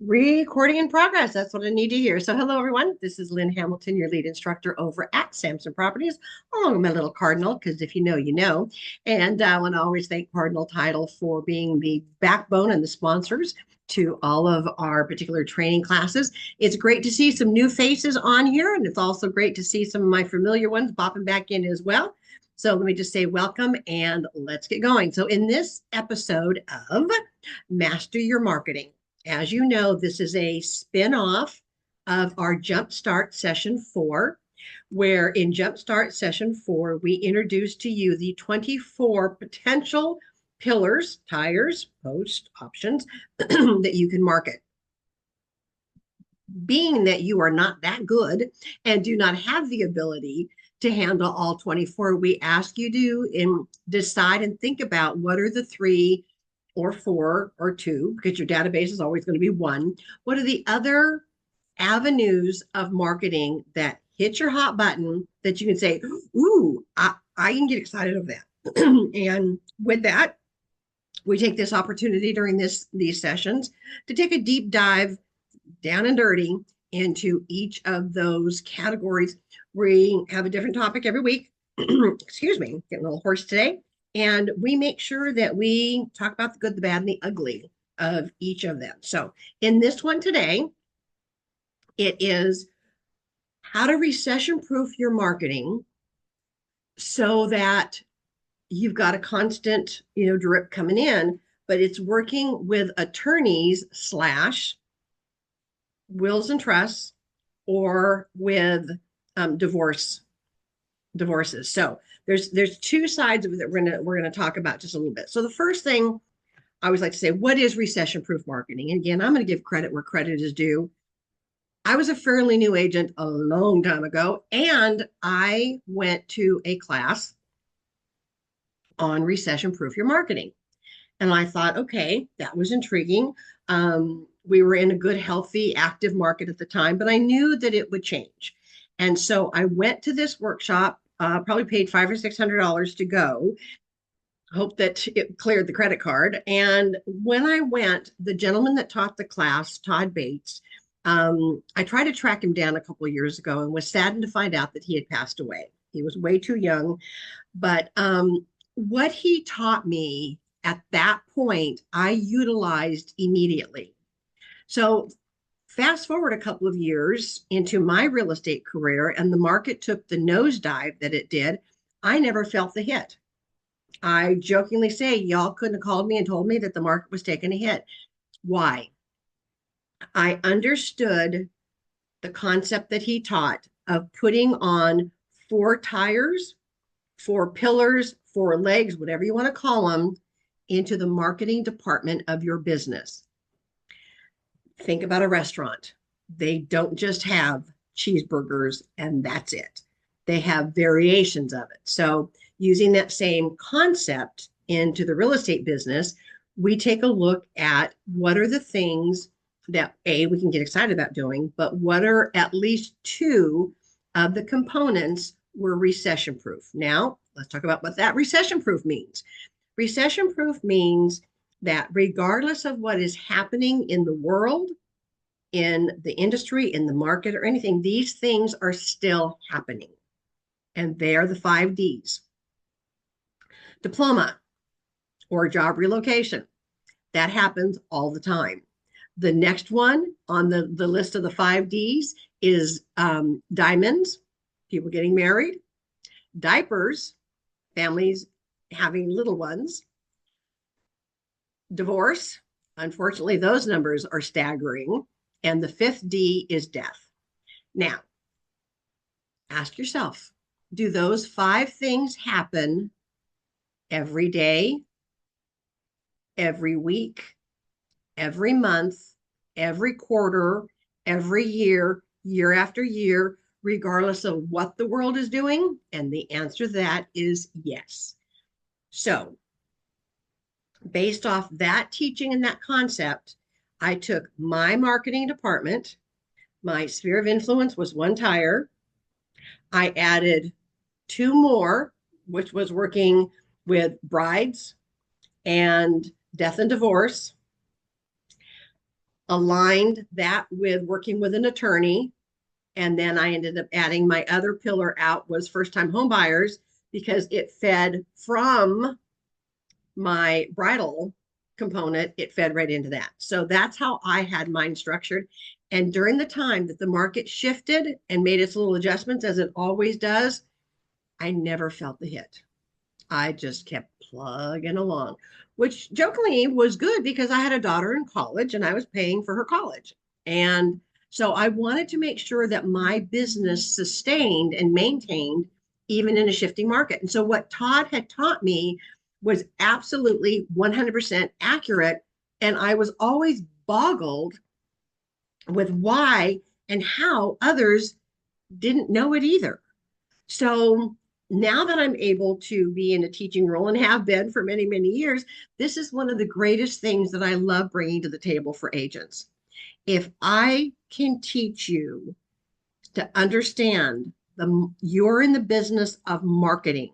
Recording in progress. That's what I need to hear. So, hello, everyone. This is Lynn Hamilton, your lead instructor over at Samson Properties, along with my little Cardinal, because if you know, you know. And I want to always thank Cardinal Title for being the backbone and the sponsors to all of our particular training classes. It's great to see some new faces on here, and it's also great to see some of my familiar ones bopping back in as well. So, let me just say welcome and let's get going. So, in this episode of Master Your Marketing, as you know, this is a spin-off of our Jumpstart Session 4, where in Jumpstart Session 4, we introduce to you the 24 potential pillars, tires, posts, options that you can market. Being that you are not that good and do not have the ability to handle all 24, we ask you to decide and think about what are the three or four or two, because your database is always going to be one. What are the other avenues of marketing that hit your hot button that you can say, ooh, I can get excited of that. And with that, we take this opportunity during these sessions to take a deep dive down and dirty into each of those categories. We have a different topic every week. Excuse me, getting a little hoarse today. And we make sure that we talk about the good, the bad, and the ugly of each of them. So in this one today, it is how to recession proof your marketing so that you've got a constant, drip coming in, but it's working with attorneys slash wills and trusts or with divorces. So there's two sides of it that we're gonna talk about just a little bit. So the first thing I always like to say, what is recession proof marketing? And again, I'm going to give credit where credit is due. I was a fairly new agent a long time ago, and I went to a class on recession proof your marketing. And I thought, okay, that was intriguing. We were in a good, healthy, active market at the time, but I knew that it would change. And so I went to this workshop, probably paid $500 or $600 to go. Hope that it cleared the credit card. And when I went, the gentleman that taught the class, Todd Bates, I tried to track him down a couple of years ago and was saddened to find out that he had passed away. He was way too young. But what he taught me at that point, I utilized immediately. So fast forward a couple of years into my real estate career, and the market took the nosedive that it did. I never felt the hit. I jokingly say, y'all couldn't have called me and told me that the market was taking a hit. Why? I understood the concept that he taught of putting on four tires, four pillars, four legs, whatever you want to call them, into the marketing department of your business. Think about a restaurant. They don't just have cheeseburgers and that's it. They have variations of it. So using that same concept into the real estate business, we take a look at what are the things that we can get excited about doing, but what are at least two of the components were recession proof. Now, let's talk about what that recession proof means. Recession proof means that regardless of what is happening in the world, in the industry, in the market, or anything, these things are still happening. And they are the 5 Ds. Diploma or job relocation. That happens all the time. The next one on the list of the 5 Ds is diamonds, people getting married, diapers, families having little ones, divorce. Unfortunately, those numbers are staggering. And the 5th D is death. Now, ask yourself, do those 5 things happen every day, every week, every month, every quarter, every year, year after year, regardless of what the world is doing? And the answer to that is yes. So, based off that teaching and that concept, I took my marketing department. My sphere of influence was one tire. I added two more, which was working with brides and death and divorce. aligned that with working with an attorney. And then I ended up adding my other pillar out was first time home buyers because it fed from my bridal component, it fed right into that. So that's how I had mine structured. And during the time that the market shifted and made its little adjustments, as it always does, I never felt the hit. I just kept plugging along, which jokingly was good because I had a daughter in college and I was paying for her college. And so I wanted to make sure that my business sustained and maintained even in a shifting market. And so what Todd had taught me was absolutely 100% accurate. And I was always boggled with why and how others didn't know it either. So now that I'm able to be in a teaching role and have been for many, many years, this is one of the greatest things that I love bringing to the table for agents. If I can teach you to understand you're in the business of marketing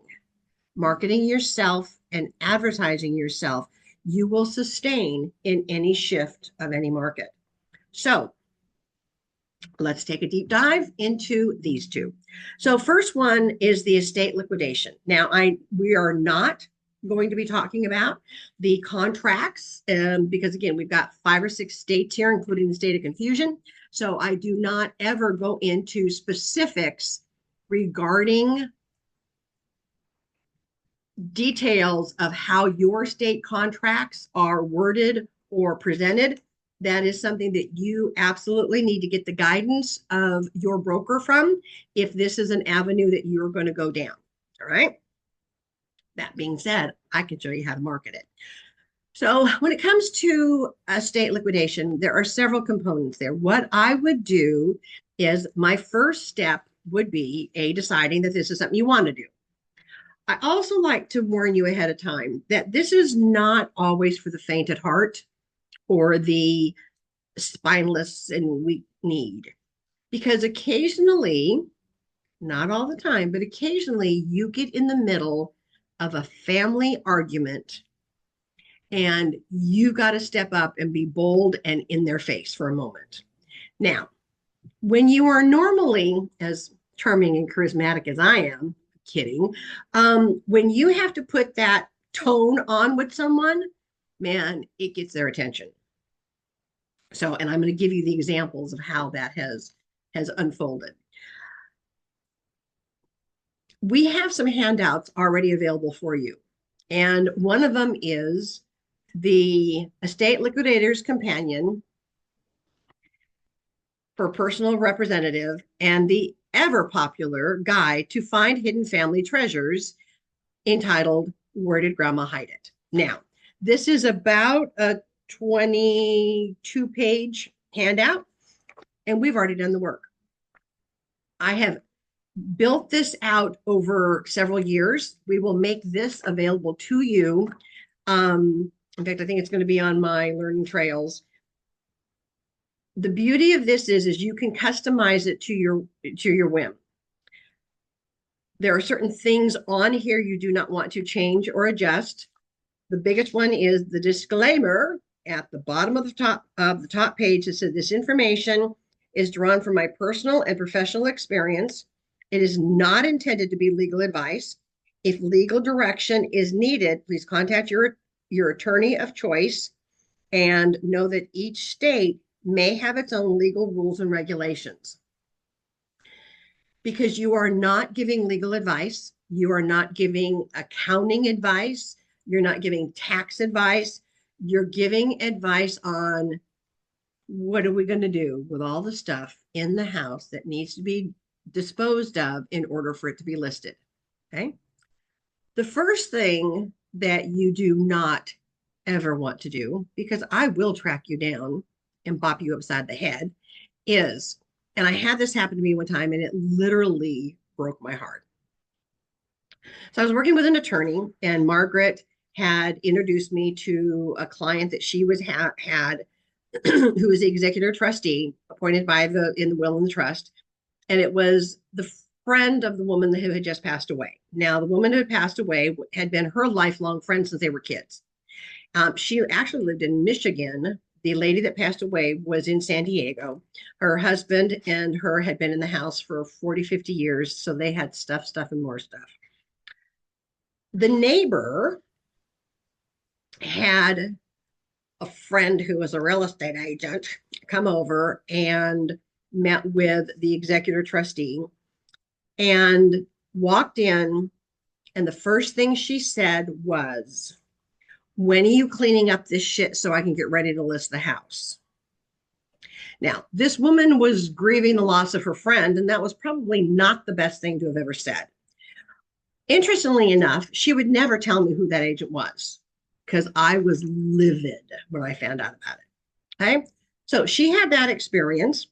yourself and advertising yourself, you will sustain in any shift of any market. So let's take a deep dive into these two. So first one is the estate liquidation. Now, we are not going to be talking about the contracts because again, we've got 5 or 6 states here, including the state of confusion. So I do not ever go into specifics regarding details of how your state contracts are worded or presented. That is something that you absolutely need to get the guidance of your broker from if this is an avenue that you're going to go down. All right. That being said, I can show you how to market it. So when it comes to estate liquidation, there are several components there. What I would do is my first step would be deciding that this is something you want to do. I also like to warn you ahead of time that this is not always for the faint at heart or the spineless and weak-kneed, because occasionally, not all the time, but occasionally you get in the middle of a family argument and you got to step up and be bold and in their face for a moment. Now, when you are normally as charming and charismatic as I am, kidding, when you have to put that tone on with someone, man, it gets their attention. So, and I'm going to give you the examples of how that has unfolded. We have some handouts already available for you. And one of them is the Estate Liquidators Companion for Personal Representative and the ever popular Guide to Find Hidden Family Treasures entitled Where Did Grandma Hide It? Now, this is about a 22-page handout, and we've already done the work. I have built this out over several years. We will make this available to you. In fact, I think it's going to be on my learning trails. The beauty of this is you can customize it to your whim. There are certain things on here you do not want to change or adjust. The biggest one is the disclaimer at the bottom of the top page that says this information is drawn from my personal and professional experience. It is not intended to be legal advice. If legal direction is needed, please contact your attorney of choice, and know that each state may have its own legal rules and regulations. Because you are not giving legal advice, you are not giving accounting advice, you're not giving tax advice, you're giving advice on what are we going to do with all the stuff in the house that needs to be disposed of in order for it to be listed. Okay. The first thing that you do not ever want to do, because I will track you down and bop you upside the head, is, and I had this happen to me one time and it literally broke my heart. So I was working with an attorney, and Margaret had introduced me to a client that she had who was the executor trustee appointed by in the will and the trust. And it was the friend of the woman who had just passed away. Now, the woman who had passed away had been her lifelong friend since they were kids. She actually lived in Michigan. the lady that passed away was in San Diego. Her husband and her had been in the house for 40, 50 years. So they had stuff, and more stuff. The neighbor had a friend who was a real estate agent come over and met with the executor trustee and walked in. And the first thing she said was, "When are you cleaning up this shit so I can get ready to list the house?" Now, this woman was grieving the loss of her friend, and that was probably not the best thing to have ever said. Interestingly enough, she would never tell me who that agent was because I was livid when I found out about it. Okay. So she had that experience.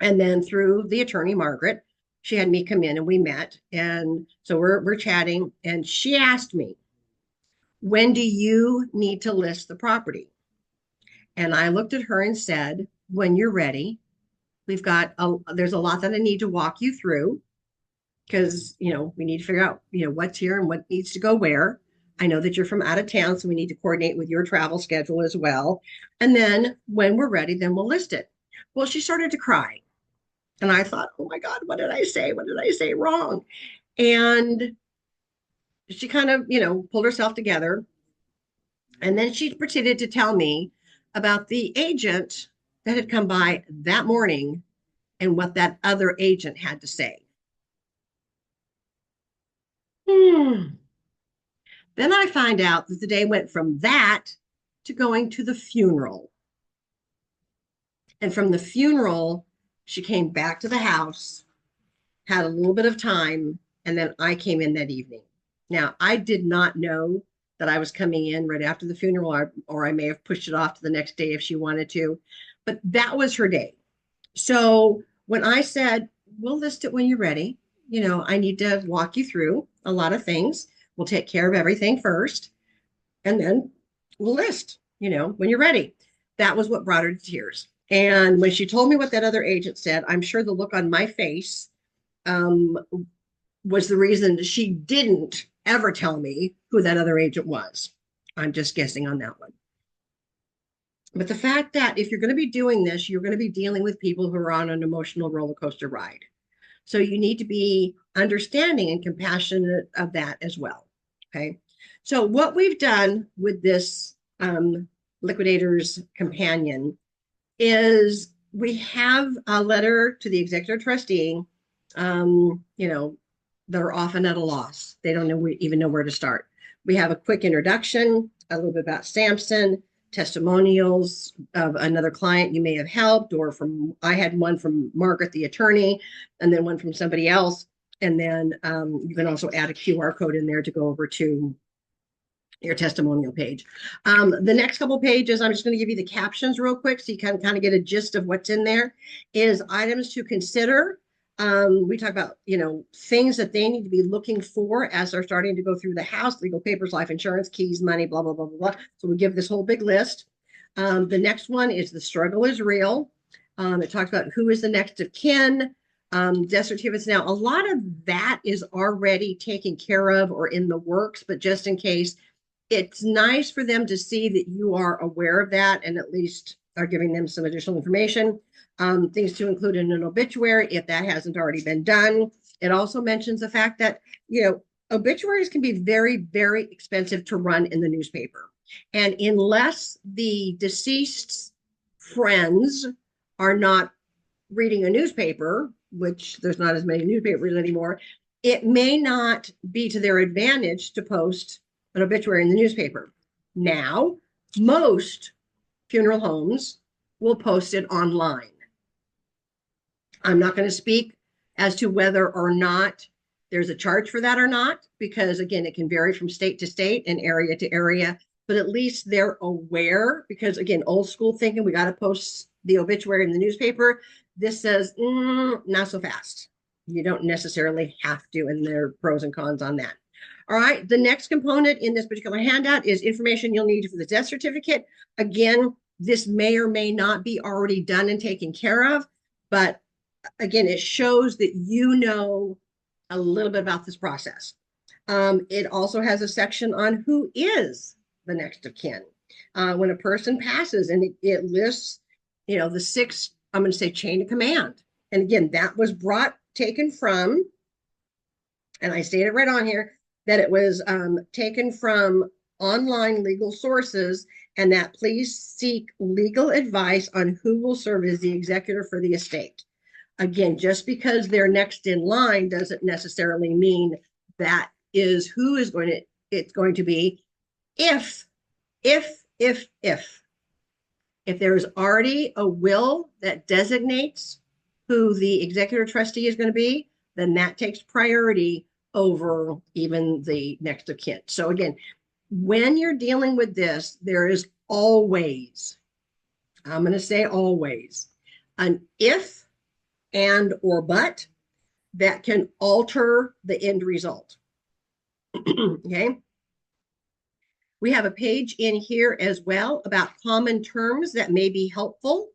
And then through the attorney, Margaret, she had me come in and we met. And so we're chatting. And she asked me, "When do you need to list the property?" And I looked at her and said, "When you're ready. There's a lot that I need to walk you through because, we need to figure out, what's here and what needs to go where. I know that you're from out of town, so we need to coordinate with your travel schedule as well. And then when we're ready, then we'll list it." Well, she started to cry. And I thought, oh my God, what did I say? What did I say wrong? And she kind of, pulled herself together. And then she proceeded to tell me about the agent that had come by that morning and what that other agent had to say. Then I find out that the day went from that to going to the funeral. And from the funeral, she came back to the house, had a little bit of time, and then I came in that evening. Now, I did not know that I was coming in right after the funeral, or I may have pushed it off to the next day if she wanted to, but that was her day. So when I said, "We'll list it when you're ready," I need to walk you through a lot of things. We'll take care of everything first, and then we'll list, when you're ready. That was what brought her to tears. And when she told me what that other agent said, I'm sure the look on my face um, was the reason she didn't ever tell me who that other agent was. I'm just guessing on that one. But the fact that if you're going to be doing this, you're going to be dealing with people who are on an emotional roller coaster ride. So you need to be understanding and compassionate of that as well. Okay. So what we've done with this liquidators companion is we have a letter to the executor trustee, that are often at a loss. They don't even know where to start. We have a quick introduction, a little bit about Samson, testimonials of another client you may have helped, or I had one from Margaret, the attorney, and then one from somebody else. And then you can also add a QR code in there to go over to your testimonial page. The next couple pages, I'm just going to give you the captions real quick so you can kind of get a gist of what's in there, is items to consider. We talk about, things that they need to be looking for as they're starting to go through the house: legal papers, life insurance, keys, money, blah, blah, blah, blah, blah. So we give this whole big list. The next one is the struggle is real. It talks about who is the next of kin, death certificates. Now, a lot of that is already taken care of or in the works, but just in case, it's nice for them to see that you are aware of that and at least are giving them some additional information. Things to include in an obituary if that hasn't already been done. It also mentions the fact that, obituaries can be very, very expensive to run in the newspaper. And unless the deceased's friends are not reading a newspaper, which there's not as many newspapers anymore, it may not be to their advantage to post an obituary in the newspaper. Now, most funeral homes will post it online. I'm not going to speak as to whether or not there's a charge for that or not, because again, it can vary from state to state and area to area, but at least they're aware, because again, old school thinking, we got to post the obituary in the newspaper. This says, not so fast. You don't necessarily have to, and there are pros and cons on that. All right, the next component in this particular handout is information you'll need for the death certificate. Again, this may or may not be already done and taken care of, but again, it shows that you know a little bit about this process. It also has a section on who is the next of kin. when a person passes, and it lists, the six, I'm going to say chain of command. And again, that was taken from, and I stated right on here that it was taken from online legal sources, and that please seek legal advice on who will serve as the executor for the estate. Again, just because they're next in line doesn't necessarily mean that is who is it's going to be. If there is already a will that designates who the executor trustee is going to be, then that takes priority over even the next of kin. So again, when you're dealing with this, there is always, I'm going to say always, an if, and, or but that can alter the end result. Okay. We have a page in here as well about common terms that may be helpful.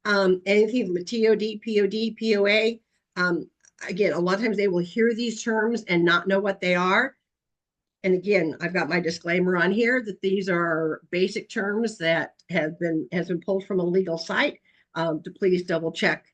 Anything from TOD, POD, POA. Again, a lot of times they will hear these terms and not know what they are. And again, I've got my disclaimer on here that these are basic terms that has been pulled from a legal site. To please double check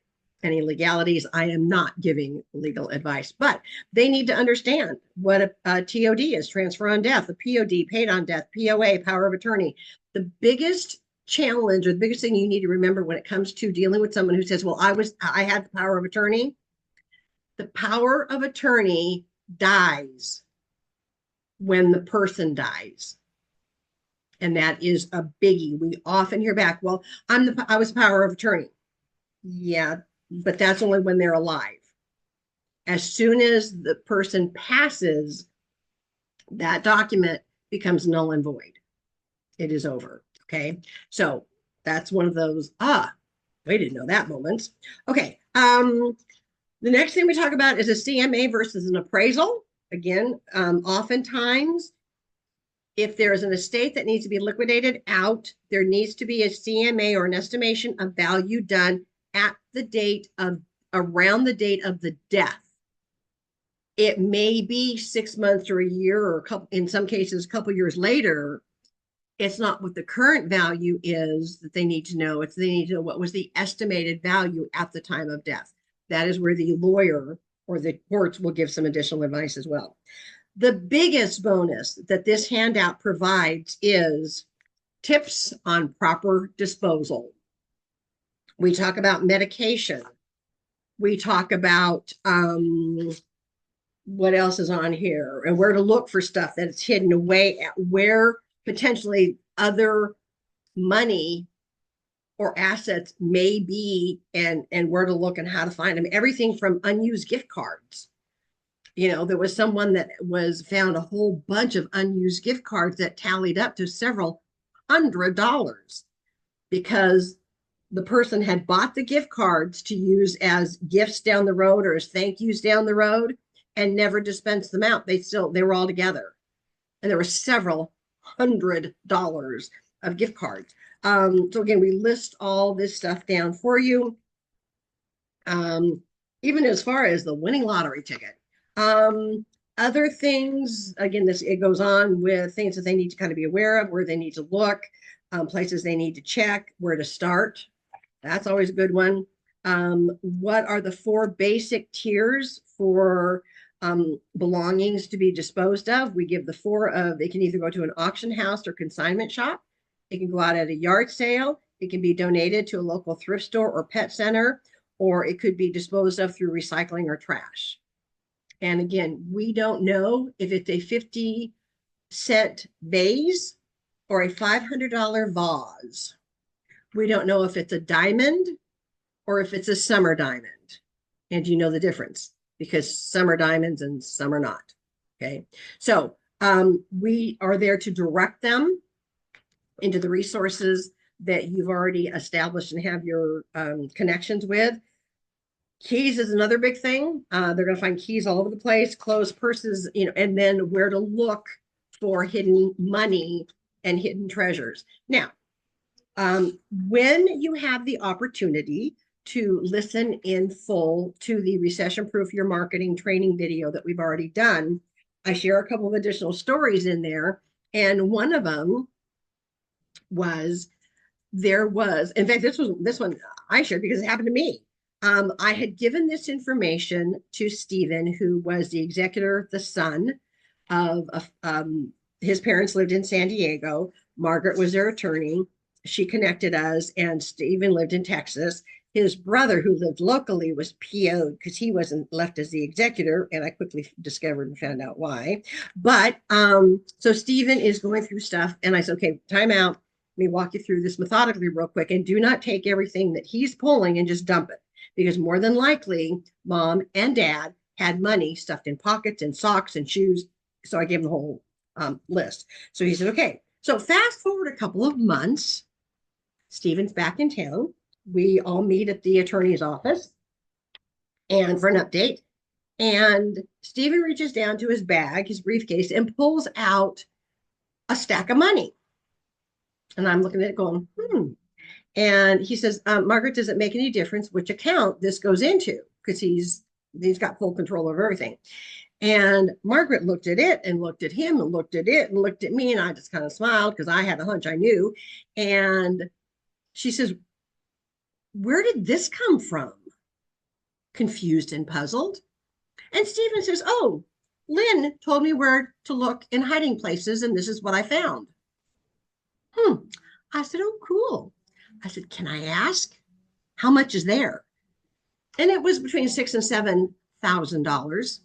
any legalities. I am not giving legal advice, but they need to understand what a TOD is, transfer on death, a POD, paid on death, POA, power of attorney. The biggest challenge, or the biggest thing you need to remember when it comes to dealing with someone who says, well, I had the power of attorney. The power of attorney dies when the person dies. And that is a biggie. We often hear back, well, I was the power of attorney. Yeah, but that's only when they're alive. As soon as the person passes, that document becomes null and void. It is over. Okay. So that's one of those, we didn't know that moments. Okay. The next thing we talk about is a CMA versus an appraisal. Again, oftentimes, if there is an estate that needs to be liquidated out, there needs to be a CMA or an estimation of value done at the date of, around the date of the death. It may be 6 months or a year, or in some cases, a couple years later. It's not what the current value is that they need to know. They need to know what was the estimated value at the time of death. That is where the lawyer or the courts will give some additional advice as well. The biggest bonus that this handout provides is tips on proper disposal. We talk about medication. We talk about what else is on here, and where to look for stuff that's hidden away, at where potentially other money or assets may be, and where to look and how to find them. Everything from unused gift cards. There was someone that found a whole bunch of unused gift cards that tallied up to several $100 because the person had bought the gift cards to use as gifts down the road or as thank yous down the road and never dispensed them out. They were all together. And there were several $100 of gift cards. So again, we list all this stuff down for you. Even as far as the winning lottery ticket. Other things, again, it goes on with things that they need to kind of be aware of, where they need to look, places they need to check, where to start. That's always a good one. What are the 4 basic tiers for belongings to be disposed of? We give the 4 of, it can either go to an auction house or consignment shop. It can go out at a yard sale. It can be donated to a local thrift store or pet center, or it could be disposed of through recycling or trash. And again, we don't know if it's a 50-cent vase or a $500 vase. We don't know if it's a diamond or if it's a summer diamond. And you know the difference, because some are diamonds and some are not. Okay. So we are there to direct them into the resources that you've already established and have your connections with. Keys is another big thing. They're going to find keys all over the place, closed purses, and then where to look for hidden money and hidden treasures. Now, when you have the opportunity to listen in full to the Recession Proof Your Marketing training video that we've already done, I share a couple of additional stories in there. And one of them was there was, in fact, this one I shared because it happened to me. I had given this information to Stephen, who was the executor, the son of his parents lived in San Diego. Margaret was their attorney. She connected us, and Stephen lived in Texas. His brother, who lived locally, was PO'd because he wasn't left as the executor, and I quickly discovered and found out why. But so Stephen is going through stuff, and I said, okay, time out. Let me walk you through this methodically real quick, and do not take everything that he's pulling and just dump it, because more than likely, mom and dad had money stuffed in pockets and socks and shoes. So I gave him the whole list. So he said, okay. So fast forward a couple of months, Stephen's back in town. We all meet at the attorney's office and for an update. And Stephen reaches down to his bag, his briefcase, and pulls out a stack of money. And I'm looking at it going, And he says, Margaret, does it make any difference which account this goes into? Because he's got full control over everything. And Margaret looked at it and looked at him and looked at it and looked at me. And I just kind of smiled because I had a hunch I knew. And she says, where did this come from? Confused and puzzled. And Stephen says, oh, Lynn told me where to look in hiding places, and this is what I found. I said, oh, cool. I said, can I ask how much is there? And it was between $6,000 and $7,000.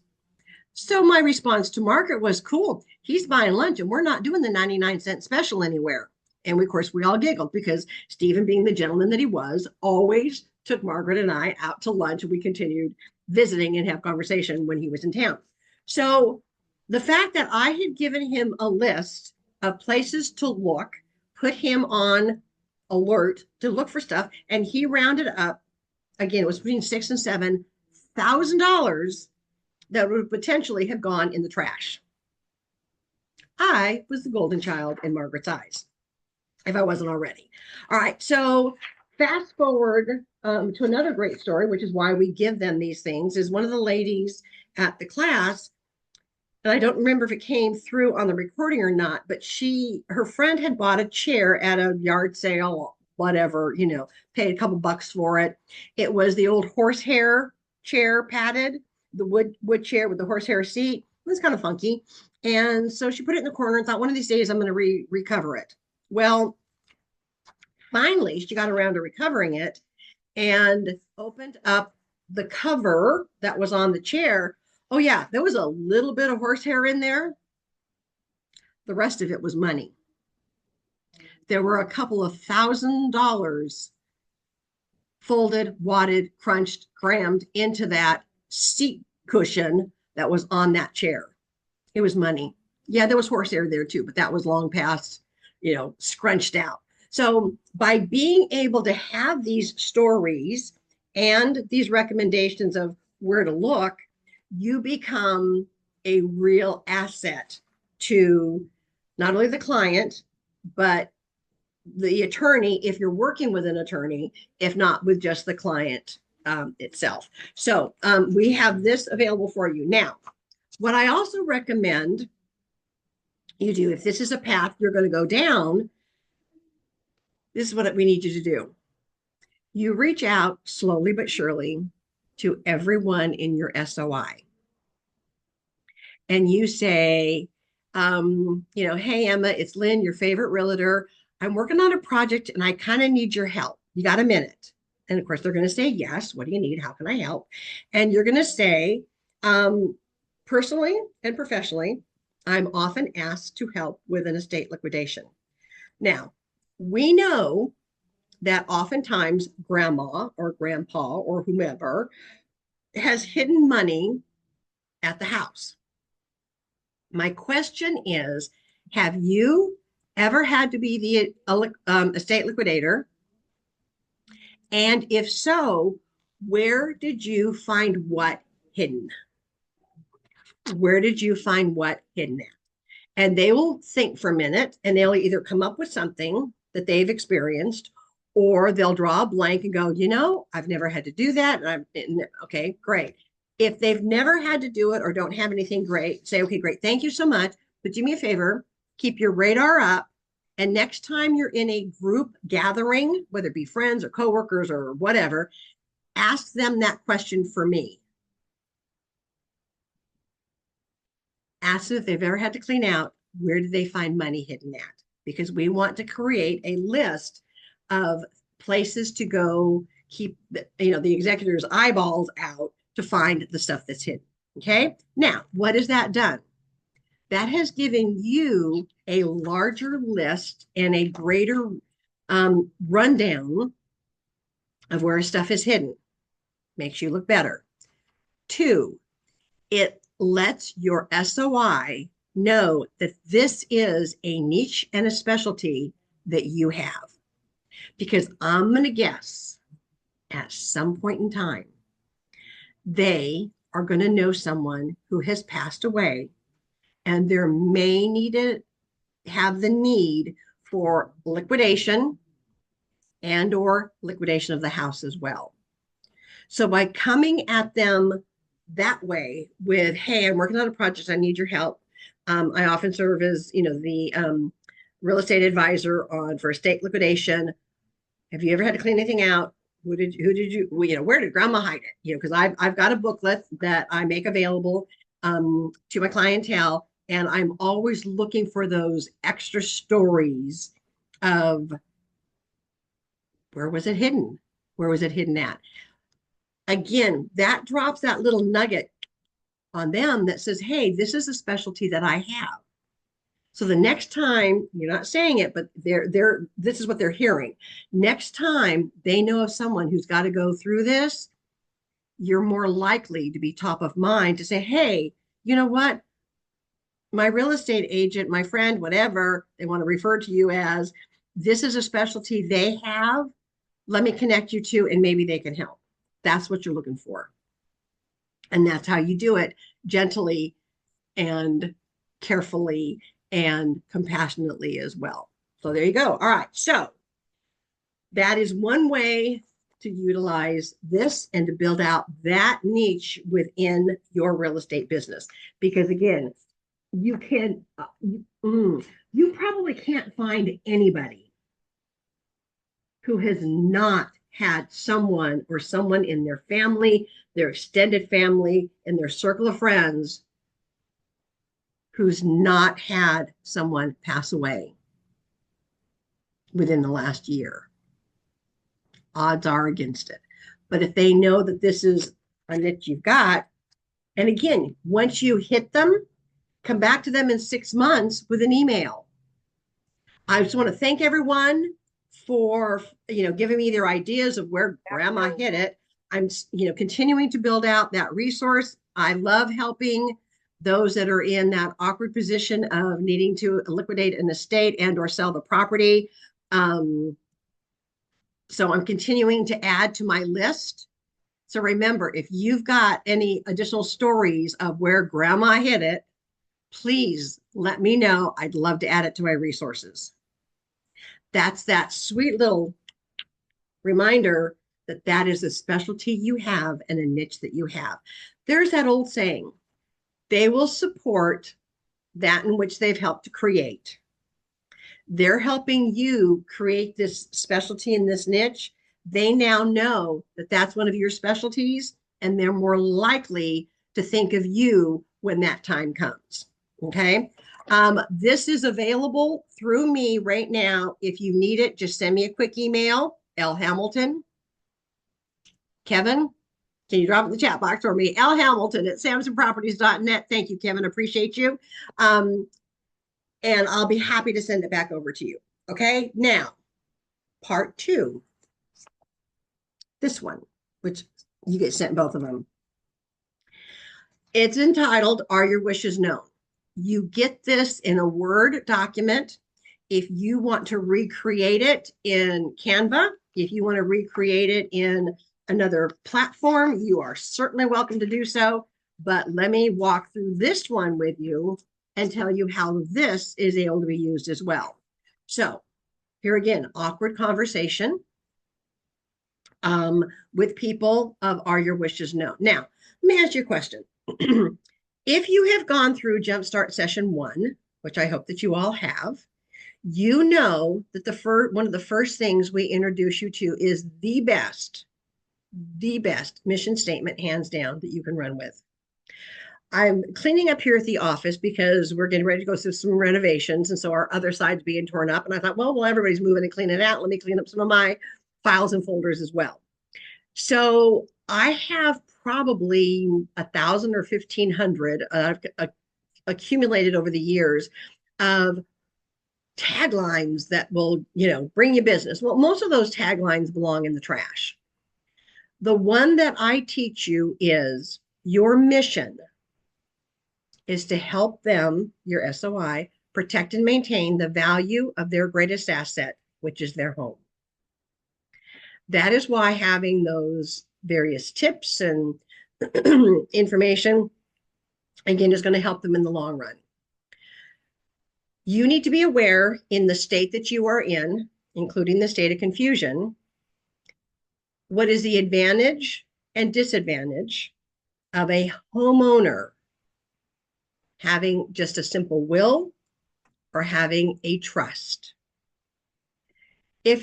So my response to Margaret was, cool. He's buying lunch, and we're not doing the 99-cent special anywhere. And of course, we all giggled because Stephen, being the gentleman that he was, always took Margaret and I out to lunch. And we continued visiting and have conversation when he was in town. So the fact that I had given him a list of places to look, put him on alert to look for stuff, and he rounded up, again, it was between $6,000 and $7,000 that would potentially have gone in the trash. I was the golden child in Margaret's eyes, if I wasn't already. All right, so fast forward to another great story, which is why we give them these things, is one of the ladies at the class, and I don't remember if it came through on the recording or not, but her friend had bought a chair at a yard sale, whatever, paid a couple bucks for it. It was the old horsehair chair, padded, the wood chair with the horsehair seat. It was kind of funky. And so she put it in the corner and thought, one of these days I'm going to recover it. Well, finally, she got around to recovering it and opened up the cover that was on the chair. Oh, yeah, there was a little bit of horsehair in there. The rest of it was money. There were a couple of $1,000 folded, wadded, crunched, crammed into that seat cushion that was on that chair. It was money. Yeah, there was horsehair there too, but that was long past, scrunched out. So by being able to have these stories and these recommendations of where to look, you become a real asset to not only the client, but the attorney, if you're working with an attorney, if not with just the client itself. So we have this available for you. Now, what I also recommend you do, if this is a path you're going to go down, this is what we need you to do. You reach out slowly but surely to everyone in your SOI. And you say, hey, Emma, it's Lynn, your favorite realtor. I'm working on a project and I kind of need your help. You got a minute? And of course, they're going to say, yes. What do you need? How can I help? And you're going to say, personally and professionally, I'm often asked to help with an estate liquidation. Now, we know that oftentimes grandma or grandpa or whomever has hidden money at the house. My question is, have you ever had to be the estate liquidator? And if so, where did you find what hidden? Where did you find what hidden at? And they will think for a minute and they'll either come up with something that they've experienced, or they'll draw a blank and go, I've never had to do that. Okay, great. If they've never had to do it or don't have anything great, say, okay, great. Thank you so much. But do me a favor, keep your radar up And next time you're in a group gathering, whether it be friends or coworkers or whatever, ask them that question for me. Ask them if they've ever had to clean out, where did they find money hidden at? Because we want to create a list of places to go keep the executor's eyeballs out to find the stuff that's hidden. Okay. Now, what has that done? That has given you a larger list and a greater rundown of where stuff is hidden. Makes you look better. 2, it lets your SOI know that this is a niche and a specialty that you have. Because I'm going to guess at some point in time, they are going to know someone who has passed away, and there may need to have the need for liquidation and or liquidation of the house as well. So by coming at them that way with, hey, I'm working on a project, I need your help. I often serve as, the real estate advisor for estate liquidation. Have you ever had to clean anything out? Who did you, where did grandma hide it? Because I've got a booklet that I make available to my clientele, and I'm always looking for those extra stories of where was it hidden? Where was it hidden at? Again, that drops that little nugget on them that says, hey, this is a specialty that I have. So the next time, you're not saying it, but this is what they're hearing. Next time they know of someone who's got to go through this, you're more likely to be top of mind to say, hey, you know what? My real estate agent, my friend, whatever they want to refer to you as, this is a specialty they have. Let me connect you to, and maybe they can help. That's what you're looking for. And that's how you do it, gently and carefully and compassionately as well. So there you go. All right. So that is one way to utilize this and to build out that niche within your real estate business. Because again, you probably can't find anybody who has not had someone in their family, their extended family, and their circle of friends who's not had someone pass away within the last year. Odds are against it. But if they know that this is a niche you've got, and again, once you hit them, come back to them in 6 months with an email. I just want to thank everyone for giving me their ideas of where grandma hid it. I'm continuing to build out that resource. I love helping those that are in that awkward position of needing to liquidate an estate and or sell the property. So I'm continuing to add to my list. So remember, if you've got any additional stories of where grandma hid it, please let me know. I'd love to add it to my resources. That's that sweet little reminder that that is a specialty you have and a niche that you have. There's that old saying, they will support that in which they've helped to create. They're helping you create this specialty in this niche. They now know that that's one of your specialties, and they're more likely to think of you when that time comes. Okay. This is available through me right now. If you need it, just send me a quick email, L. Hamilton. Kevin, can you drop it in the chat box for me? L. Hamilton at samsonproperties.net. Thank you, Kevin. Appreciate you. And I'll be happy to send it back over to you. Okay. Now, part 2. This one, which you get sent both of them. It's entitled, Are Your Wishes Known? You get this in a Word document. If you want to recreate it in Canva, if you want to recreate it in another platform, you are certainly welcome to do so. But let me walk through this one with you and tell you how this is able to be used as well. So here again, awkward conversation with people of Are Your Wishes Known? Now, let me ask you a question. If you have gone through Jumpstart Session 1, which I hope that you all have, You know that one of the first things we introduce you to is the best mission statement, hands down, that you can run with. I'm cleaning up here at the office because we're getting ready to go through some renovations. And so our other side's being torn up. And I thought, well, everybody's moving and cleaning it out. Let me clean up some of my files and folders as well. So I have probably 1,000 or 1,500 accumulated over the years of taglines that will, bring you business. Well, most of those taglines belong in the trash. The one that I teach you is your mission is to help them, your SOI, protect and maintain the value of their greatest asset, which is their home. That is why having those various tips and information, again, is going to help them in the long run. You need to be aware in the state that you are in, including the state of confusion, what is the advantage and disadvantage of a homeowner having just a simple will or having a trust. And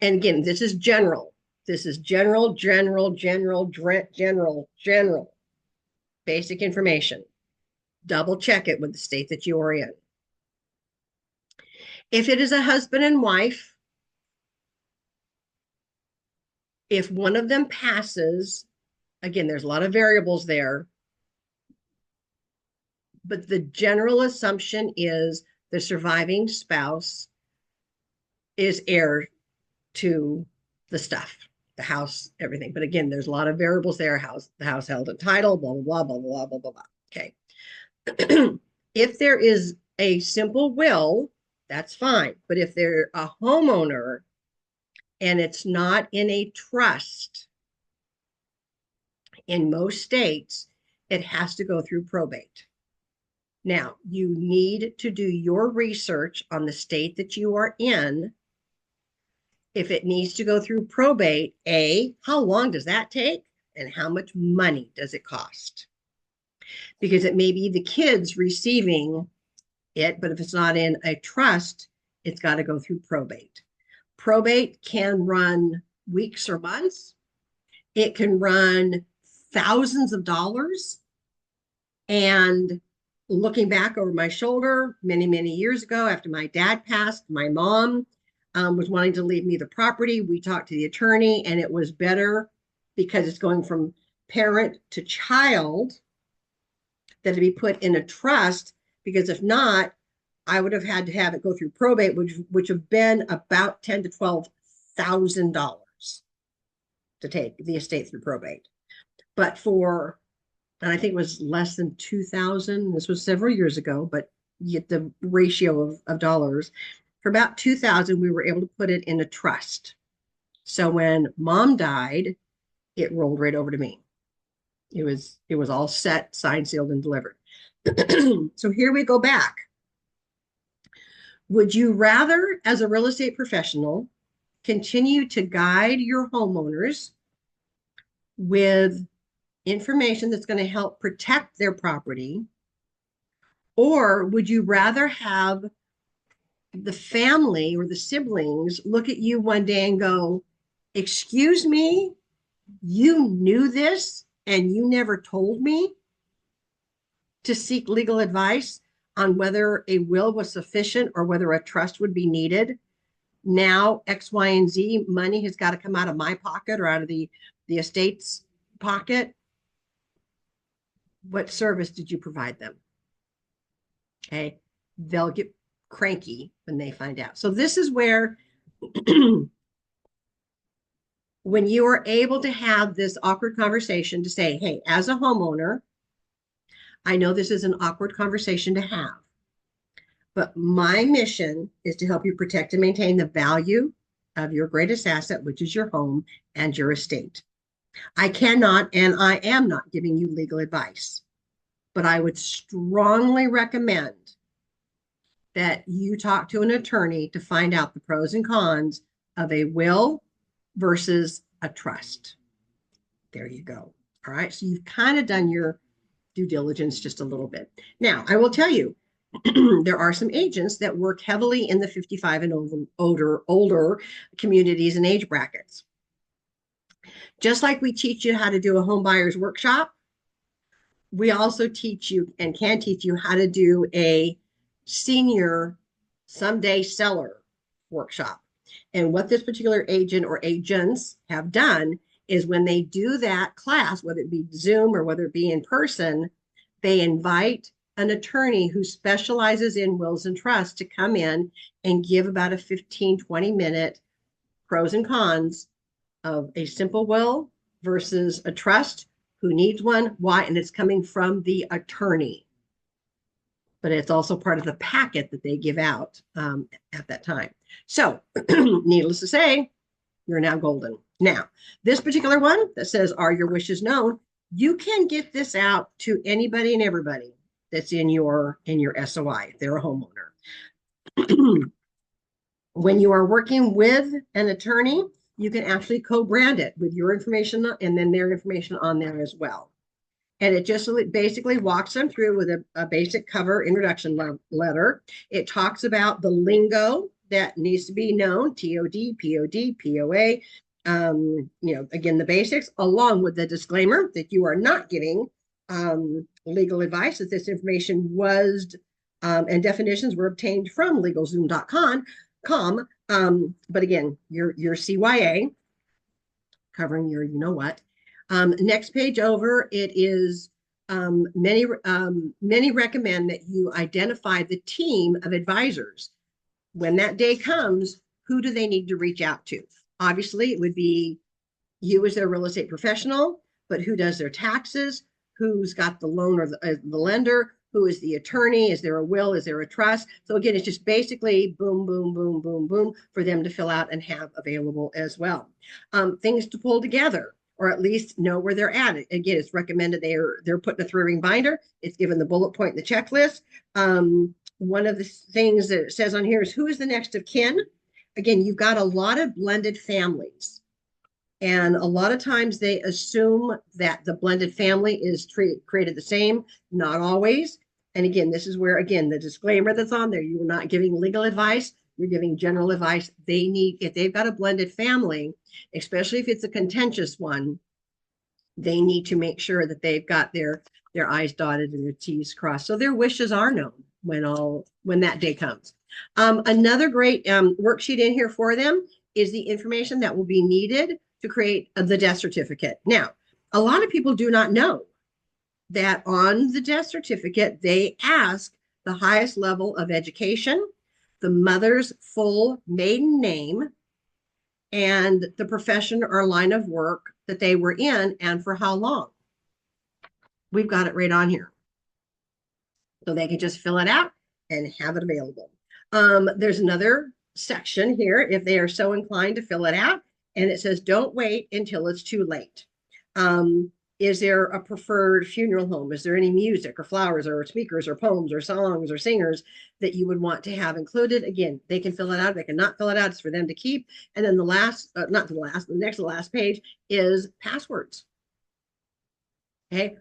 again, this is general. This is general, basic information. Double check it with the state that you are in. If it is a husband and wife, if one of them passes, again, there's a lot of variables there, but the general assumption is the surviving spouse is heir to the stuff, the house, everything. But again, there's a lot of variables there. The house held a title, blah, blah, blah, blah, blah, blah, blah, blah. Okay. If there is a simple will, that's fine. But if they're a homeowner and it's not in a trust, in most states, it has to go through probate. Now, you need to do your research on the state that you are in. If it needs to go through probate, how long does that take? And how much money does it cost? Because it may be the kids receiving it, but if it's not in a trust, it's got to go through probate. Probate can run weeks or months. It can run thousands of dollars. And looking back over my shoulder many, many years ago, after my dad passed, my mom was wanting to leave me the property. We talked to the attorney, and it was better because it's going from parent to child that to be put in a trust, because if not, I would have had to have it go through probate, which would have been about $10,000 to $12,000 to take the estate through probate. But and I think it was less than 2,000. This was several years ago, but you get the ratio of dollars. For about 2,000, we were able to put it in a trust. So when mom died, it rolled right over to me. It was all set, signed, sealed, and delivered. So here we go back. Would you rather, as a real estate professional, continue to guide your homeowners with information that's going to help protect their property? Or would you rather have the family or the siblings look at you one day and go, excuse me, you knew this and you never told me to seek legal advice on whether a will was sufficient or whether a trust would be needed? Now X, Y, and Z money has got to come out of my pocket or out of the estate's pocket. What service did you provide them? Okay. They'll get cranky when they find out. So this is where when you are able to have this awkward conversation to say, hey, as a homeowner, I know this is an awkward conversation to have, but my mission is to help you protect and maintain the value of your greatest asset, which is your home and your estate. I cannot, and I am not giving you legal advice, but I would strongly recommend that you talk to an attorney to find out the pros and cons of a will versus a trust. There you go. All right. So you've kind of done your due diligence just a little bit. Now, I will tell you, there are some agents that work heavily in the 55 and older communities and age brackets. Just like we teach you how to do a home buyer's workshop, we also teach you and can teach you how to do a senior someday seller workshop. And what this particular agent or agents have done is when they do that class, whether it be Zoom or whether it be in person, they invite an attorney who specializes in wills and trusts to come in and give about a 15-20 minute pros and cons of a simple will versus a trust, who needs one, why, and it's coming from the attorney. But it's also part of the packet that they give out at that time. So, needless to say, you're now golden. Now, this particular one that says, "Are your wishes known?" You can get this out to anybody and everybody that's in your SOI if they're a homeowner. When you are working with an attorney, you can actually co-brand it with your information and then their information on there as well. And it just basically walks them through with a basic cover introduction letter. It talks about the lingo that needs to be known, TOD, POD, POA, again, the basics, along with the disclaimer that you are not giving legal advice, that this information was and definitions were obtained from LegalZoom.com. But again, your CYA, covering your you know what. Next page over, it is many recommend that you identify the team of advisors. When that day comes, who do they need to reach out to? Obviously, it would be you as their real estate professional, but who does their taxes? Who's got the loan or the lender? Who is the attorney? Is there a will? Is there a trust? So again, it's just basically boom, boom, boom, boom, boom for them to fill out and have available as well. Things to pull together, or at least know where they're at. Again, it's recommended they're put in a 3-ring binder. It's given the bullet point in the checklist. One of the things that it says on here is who is the next of kin. Again, you've got a lot of blended families. And a lot of times they assume that the blended family is created the same. Not always. And again, this is where, again, the disclaimer that's on there, you're not giving legal advice. You're giving general advice. If they've got a blended family, especially if it's a contentious one, they need to make sure that they've got their I's dotted and their T's crossed. So their wishes are known when that day comes. Another great worksheet in here for them is the information that will be needed to create the death certificate. Now, a lot of people do not know that on the death certificate, they ask the highest level of education, the mother's full maiden name, and the profession or line of work that they were in and for how long. We've got it right on here. So they can just fill it out and have it available. There's another section here if they are so inclined to fill it out. And it says, don't wait until it's too late. Is there a preferred funeral home? Is there any music or flowers or speakers or poems or songs or singers that you would want to have included? Again, they can fill it out. They cannot fill it out. It's for them to keep. And then the next to last page is passwords. Okay.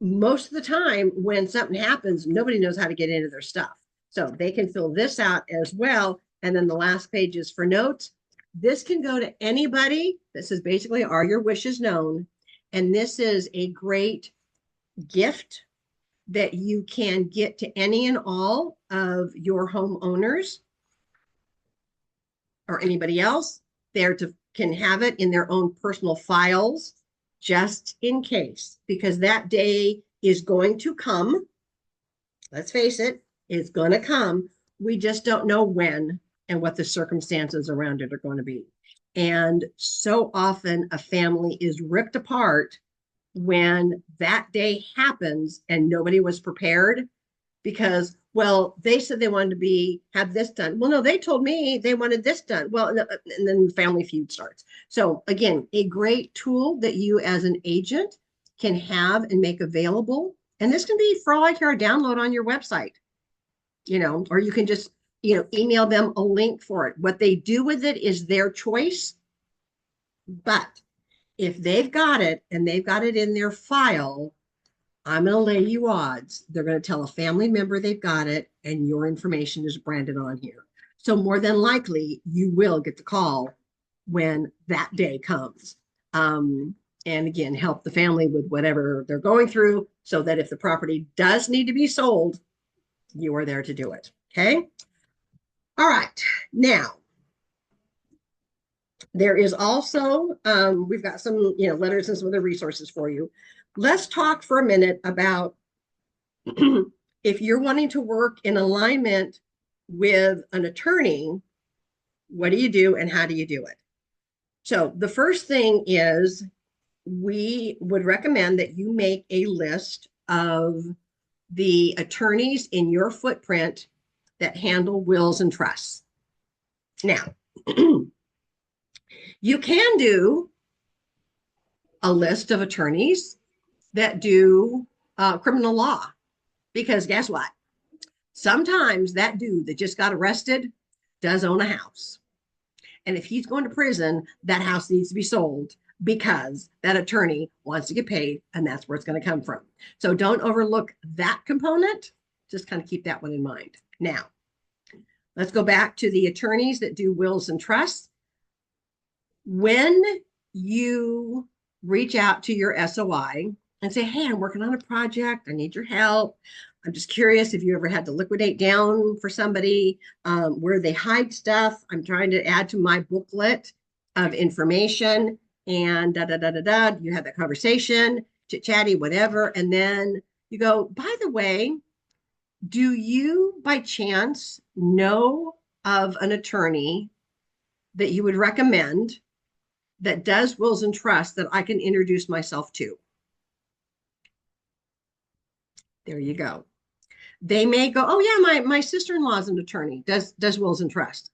Most of the time when something happens, nobody knows how to get into their stuff. So they can fill this out as well. And then the last page is for notes. This can go to anybody that says basically, are your wishes known? And this is a great gift that you can get to any and all of your homeowners or anybody else there can have it in their own personal files just in case, because that day is going to come. Let's face it, it's going to come. We just don't know when and what the circumstances around it are going to be. And so often a family is ripped apart when that day happens and nobody was prepared because, well, they said they wanted to have this done. Well, no, they told me they wanted this done. Well, and then the family feud starts. So again, a great tool that you as an agent can have and make available. And this can be, for all I care, a download on your website, or you can just, email them a link for it. What they do with it is their choice. But if they've got it and they've got it in their file, I'm going to lay you odds. They're going to tell a family member they've got it. and your information is branded on here. So more than likely, you will get the call when that day comes. And again, help the family with whatever they're going through so that if the property does need to be sold, you are there to do it. Okay. All right. Now, there is also, we've got some, letters and some other resources for you. Let's talk for a minute about if you're wanting to work in alignment with an attorney, what do you do and how do you do it? So the first thing is we would recommend that you make a list of the attorneys in your footprint that handle wills and trusts. Now, you can do a list of attorneys that do criminal law, because guess what? Sometimes that dude that just got arrested does own a house. And if he's going to prison, that house needs to be sold because that attorney wants to get paid, and that's where it's going to come from. So don't overlook that component. Just kind of keep that one in mind. Now, let's go back to the attorneys that do wills and trusts. When you reach out to your SOI and say, hey, I'm working on a project, I need your help. I'm just curious if you ever had to liquidate down for somebody, where they hide stuff. I'm trying to add to my booklet of information, and you have that conversation, chit chatty, whatever. And then you go, by the way, do you by chance know of an attorney that you would recommend that does wills and trusts that I can introduce myself to? There you go. They may go, oh yeah, my sister-in-law is an attorney, does wills and trusts.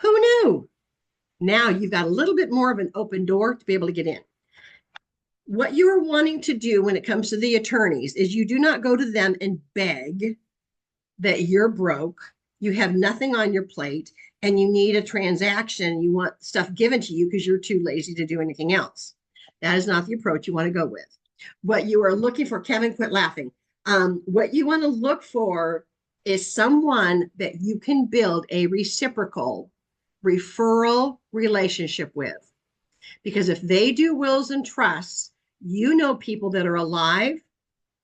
Who knew? Now you've got a little bit more of an open door to be able to get in. What you are wanting to do when it comes to the attorneys is you do not go to them and beg that you're broke, you have nothing on your plate, and you need a transaction, you want stuff given to you because you're too lazy to do anything else. That is not the approach you want to go with. What you are looking for, Kevin, quit laughing. What you want to look for is someone that you can build a reciprocal referral relationship with. Because if they do wills and trusts, you know people that are alive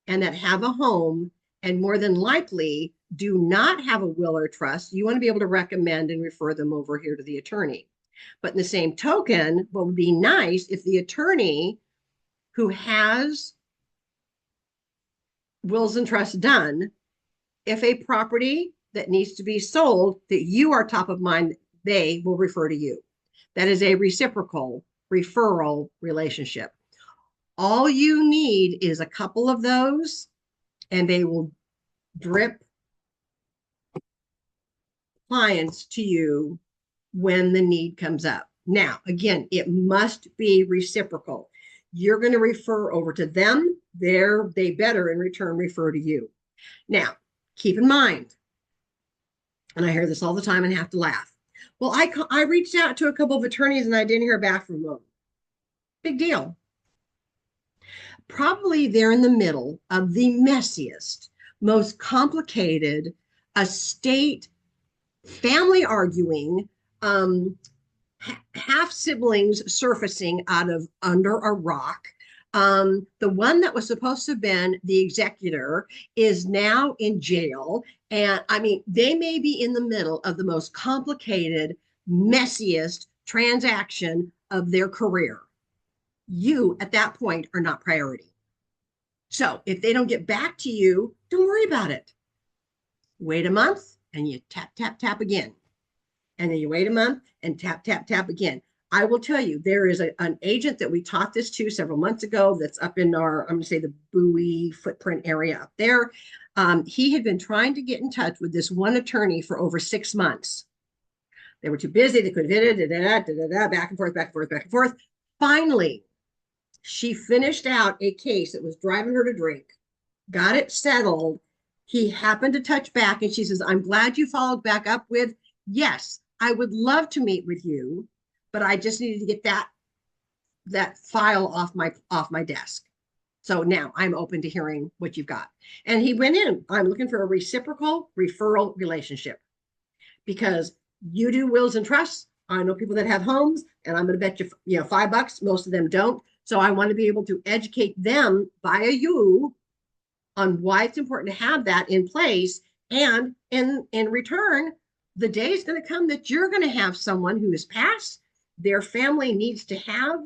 and that have a home, and more than likely do not have a will or trust. You want to be able to recommend and refer them over here to the attorney. But in the same token, what would be nice if the attorney who has wills and trusts done, if a property that needs to be sold that you are top of mind, they will refer to you. That is a reciprocal referral relationship. All you need is a couple of those, and they will drip clients to you when the need comes up. Now, again, it must be reciprocal. You're going to refer over to them. They better in return refer to you. Now, keep in mind, and I hear this all the time and have to laugh. Well, I reached out to a couple of attorneys and I didn't hear back from them. Big deal. Probably they're in the middle of the messiest, most complicated estate, family arguing, half siblings surfacing out of under a rock. The one that was supposed to have been the executor is now in jail. And I mean, they may be in the middle of the most complicated, messiest transaction of their career. You, at that point, are not priority. So if they don't get back to you, don't worry about it. Wait a month and you tap, tap, tap again. And then you wait a month and tap, tap, tap again. I will tell you, there is an agent that we taught this to several months ago that's up in our, I'm going to say the Bowie footprint area up there. He had been trying to get in touch with this one attorney for over 6 months. They were too busy. They couldn't hit it, back and forth, back and forth, back and forth. Finally, she finished out a case that was driving her to drink, got it settled. He happened to touch back and she says, I'm glad you followed back up with, yes, I would love to meet with you, but I just needed to get that file off my desk. So now I'm open to hearing what you've got. And he went in, I'm looking for a reciprocal referral relationship because you do wills and trusts. I know people that have homes, and I'm going to bet you, $5. Most of them don't. So I want to be able to educate them via you on why it's important to have that in place. And in return, the day is going to come that you're going to have someone who is passed. Their family needs to have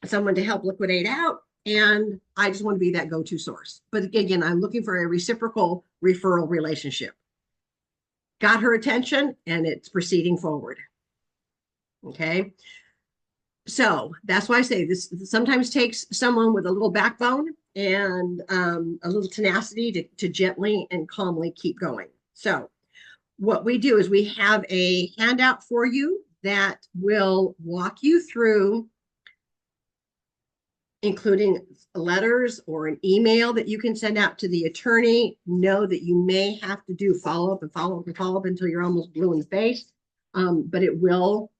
someone to help liquidate out. And I just want to be that go-to source. But again, I'm looking for a reciprocal referral relationship. Got her attention, and it's proceeding forward. Okay. So that's why I say this sometimes takes someone with a little backbone and a little tenacity to gently and calmly keep going. So what we do is we have a handout for you that will walk you through, including letters or an email that you can send out to the attorney. Know that you may have to do follow-up and follow-up and follow-up until you're almost blue in the face, but it will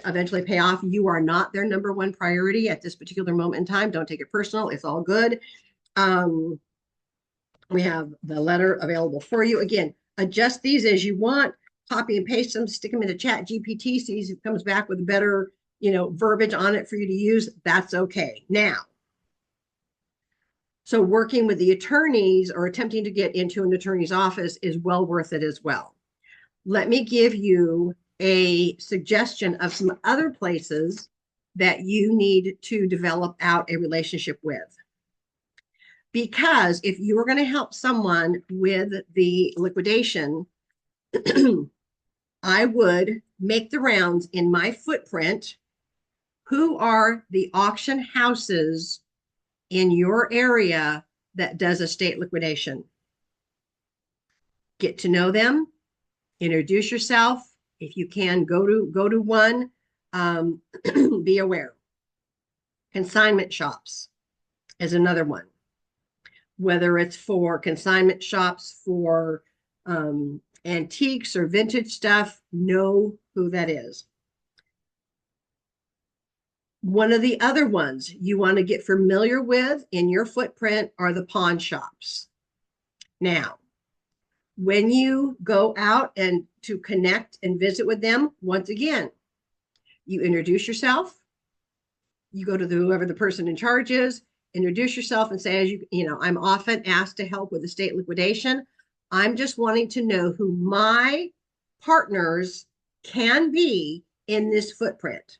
eventually pay off. You are not their number one priority at this particular moment in time. Don't take it personal. It's all good. We have the letter available for you. Again, adjust these as you want. Copy and paste them, stick them into Chat GPT, sees if it comes back with a better, verbiage on it for you to use. That's okay. Now, so working with the attorneys or attempting to get into an attorney's office is well worth it as well. Let me give you a suggestion of some other places that you need to develop out a relationship with. Because if you're going to help someone with the liquidation, I would make the rounds in my footprint. Who are the auction houses in your area that does estate liquidation? Get to know them, introduce yourself. If you can, go to one. Be aware. Consignment shops is another one. Whether it's for consignment shops for antiques or vintage stuff, know who that is. One of the other ones you want to get familiar with in your footprint are the pawn shops. Now, when you go out and to connect and visit with them, once again, you introduce yourself. You go to whoever the person in charge is, introduce yourself and say, I'm often asked to help with estate liquidation. I'm just wanting to know who my partners can be in this footprint.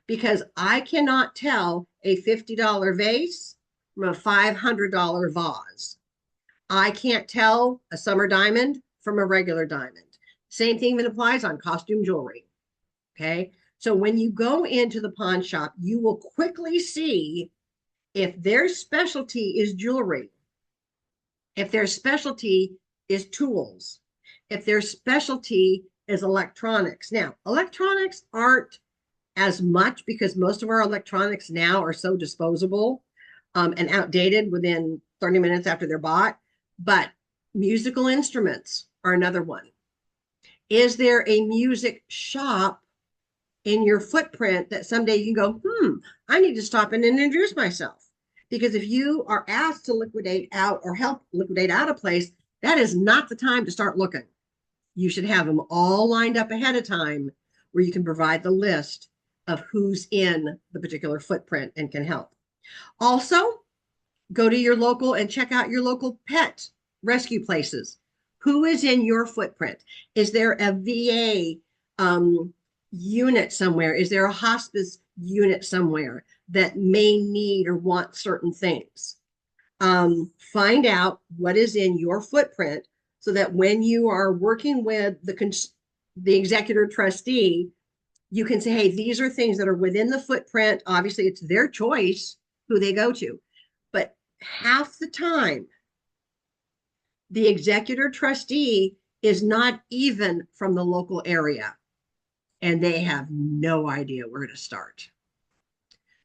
Because I cannot tell a $50 vase from a $500 vase. I can't tell a summer diamond from a regular diamond. Same thing that applies on costume jewelry. Okay. So when you go into the pawn shop, you will quickly see if their specialty is jewelry, if their specialty is tools, if their specialty is electronics. Now, electronics aren't as much because most of our electronics now are so disposable and outdated within 30 minutes after they're bought. But musical instruments are another one. Is there a music shop in your footprint that someday you can go, I need to stop in and introduce myself? Because if you are asked to liquidate out or help liquidate out a place, that is not the time to start looking. You should have them all lined up ahead of time where you can provide the list of who's in the particular footprint and can help. Also, go to your local and check out your local pet rescue places. Who is in your footprint? Is there a VA unit somewhere? Is there a hospice unit somewhere that may need or want certain things? Find out what is in your footprint so that when you are working with the executor trustee, you can say, hey, these are things that are within the footprint. Obviously, it's their choice who they go to. But half the time, the executor trustee is not even from the local area, and they have no idea where to start.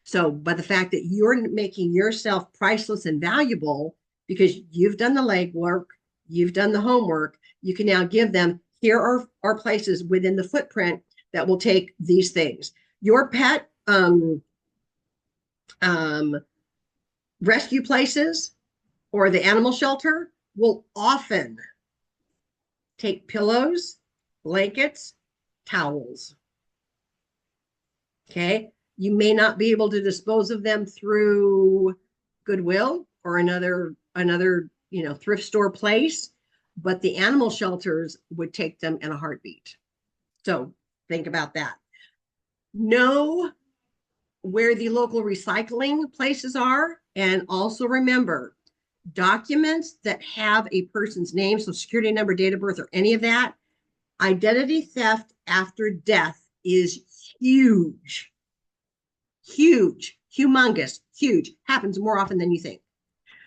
So by the fact that you're making yourself priceless and valuable because you've done the legwork, you've done the homework, you can now give them, here are places within the footprint that will take these things. Your pet Um, rescue places or the animal shelter will often take pillows, blankets, towels. Okay. You may not be able to dispose of them through Goodwill or another thrift store place, but the animal shelters would take them in a heartbeat. So think about that. Know where the local recycling places are, and also remember documents that have a person's name, so security number, date of birth, or any of that. Identity theft after death is huge, huge, humongous, huge, happens more often than you think.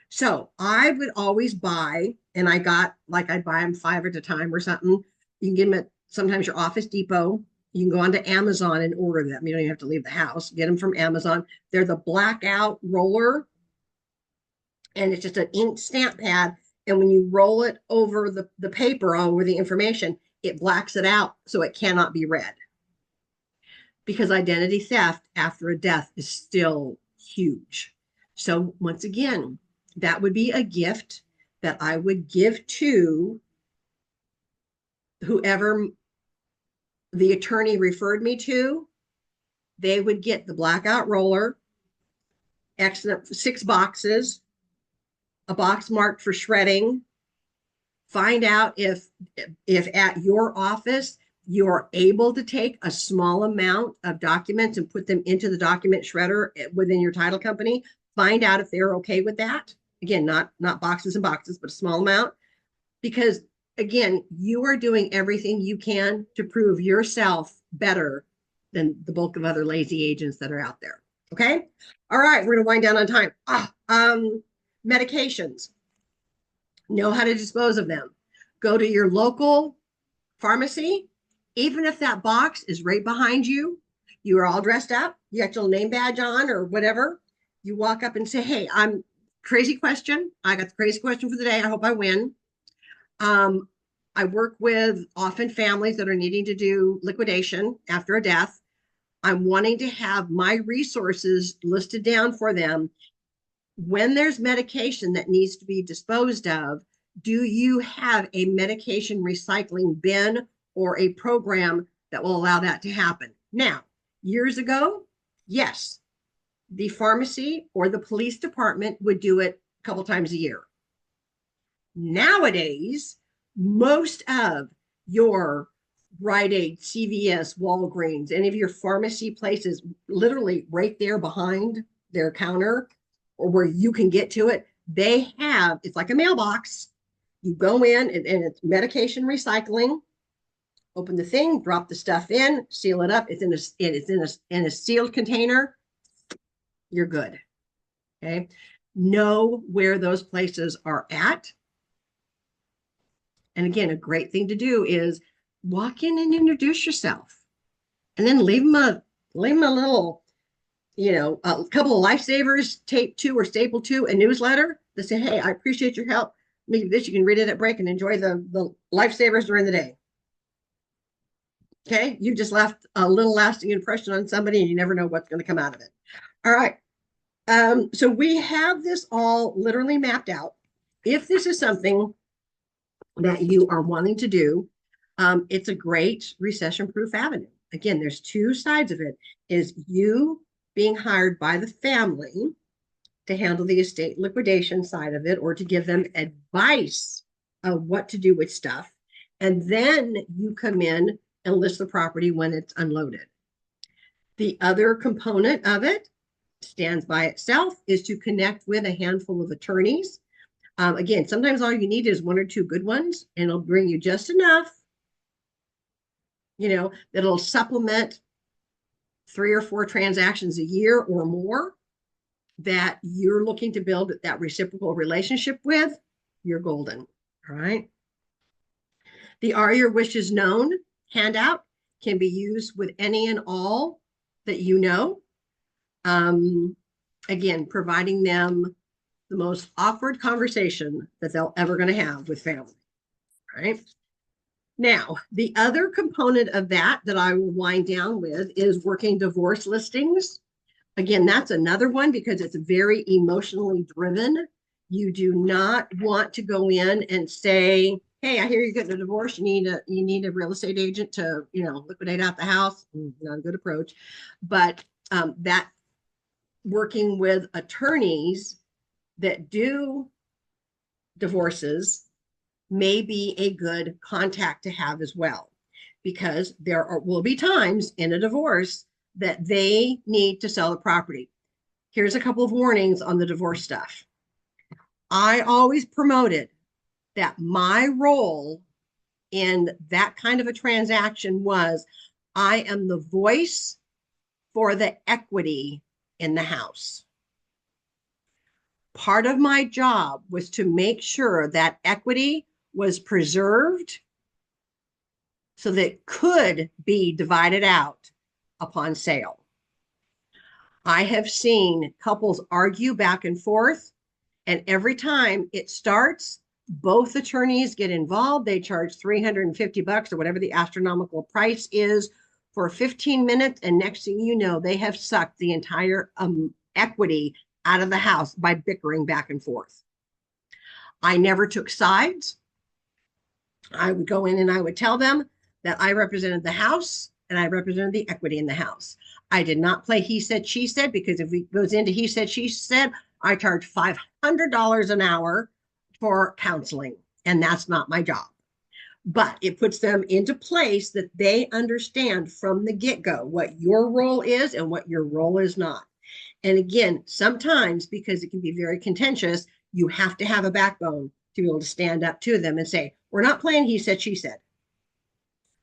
So I would always buy, and I'd buy them 5 at a time or something. You can get them at sometimes your Office Depot. You can go onto Amazon and order them. You don't even have to leave the house. Get them from Amazon. They're the blackout roller, and it's just an ink stamp pad. And when you roll it over the paper over the information, it blacks it out so it cannot be read. Because identity theft after a death is still huge. So once again, that would be a gift that I would give to whoever the attorney referred me to. They would get the blackout roller, 6 boxes, a box marked for shredding. Find out if at your office you're able to take a small amount of documents and put them into the document shredder within your title company. Find out if they're okay with that. Again, not boxes and boxes, but a small amount. Because again, you are doing everything you can to prove yourself better than the bulk of other lazy agents that are out there. Okay. All right. We're going to wind down on time. Medications. Know how to dispose of them. Go to your local pharmacy, even if that box is right behind you, you are all dressed up, you got your name badge on or whatever. You walk up and say, hey, I'm crazy question. I got the crazy question for the day. I hope I win. I work with often families that are needing to do liquidation after a death. I'm wanting to have my resources listed down for them. When there's medication that needs to be disposed of, do you have a medication recycling bin or a program that will allow that to happen? Now, years ago, yes, the pharmacy or the police department would do it a couple times a year. Nowadays, most of your Rite Aid, CVS, Walgreens, any of your pharmacy places, literally right there behind their counter or where you can get to it, they have, it's like a mailbox. You go in and it's medication recycling. Open the thing, drop the stuff in, seal it up. It's in a sealed container. You're good. Okay. Know where those places are at. And again, a great thing to do is walk in and introduce yourself, and then leave them a little, a couple of lifesavers taped to or stapled to a newsletter that say, hey, I appreciate your help. Maybe this, you can read it at break and enjoy the lifesavers during the day. Okay. You just left a little lasting impression on somebody and you never know what's going to come out of it. All right. So we have this all literally mapped out. If this is something that you are wanting to do, it's a great recession-proof avenue. Again, there's 2 sides of it. Is you being hired by the family to handle the estate liquidation side of it, or to give them advice of what to do with stuff. And then you come in and list the property when it's unloaded. The other component of it stands by itself is to connect with a handful of attorneys. Again, sometimes all you need is 1 or 2 good ones, and it'll bring you just enough, that'll supplement 3 or 4 transactions a year or more that you're looking to build that reciprocal relationship with. You're golden. All right. The Are Your Wishes Known handout can be used with any and all that you know. Again, providing them the most awkward conversation that they'll ever going to have with family. Right. Now, the other component of that I will wind down with is working divorce listings. Again, that's another one because it's very emotionally driven. You do not want to go in and say, "Hey, I hear you're getting a divorce. You need a real estate agent to liquidate out the house." Not a good approach, but that working with attorneys that do divorces may be a good contact to have as well, because will be times in a divorce that they need to sell the property. Here's a couple of warnings on the divorce stuff. I always promoted that my role in that kind of a transaction was I am the voice for the equity in the house. Part of my job was to make sure that equity was preserved so that it could be divided out upon sale. I have seen couples argue back and forth, and every time it starts, both attorneys get involved. They charge $350 or whatever the astronomical price is for 15 minutes. And next thing you know, they have sucked the entire equity out of the house by bickering back and forth. I never took sides. I would go in and I would tell them that I represented the house and I represented the equity in the house. I did not play he said, she said, because if it goes into he said, she said, I charge $500 an hour for counseling, and that's not my job. But it puts them into place that they understand from the get-go what your role is and what your role is not. And again, sometimes because it can be very contentious, you have to have a backbone to be able to stand up to them and say, we're not playing he said, she said.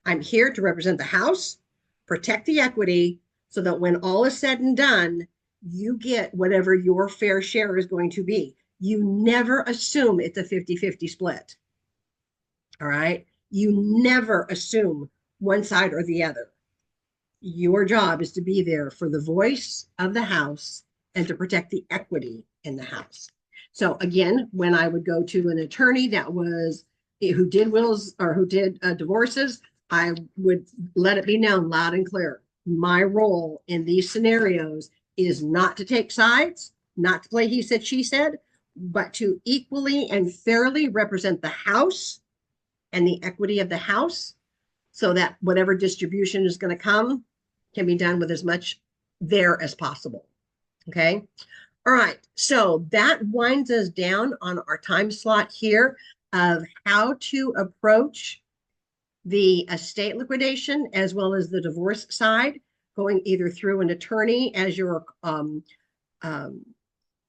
I'm here to represent the house, protect the equity, so that when all is said and done, you get whatever your fair share is going to be. You never assume it's a 50-50 split. All right. You never assume one side or the other. Your job is to be there for the voice of the house and to protect the equity in the house. So again, when I would go to an attorney that was who did wills or who did divorces, I would let it be known loud and clear. My role in these scenarios is not to take sides, not to play he said, she said, but to equally and fairly represent the house and the equity of the house, so that whatever distribution is going to come can be done with as much there as possible. Okay. All right. So that winds us down on our time slot here of how to approach the estate liquidation as well as the divorce side, going either through an attorney as your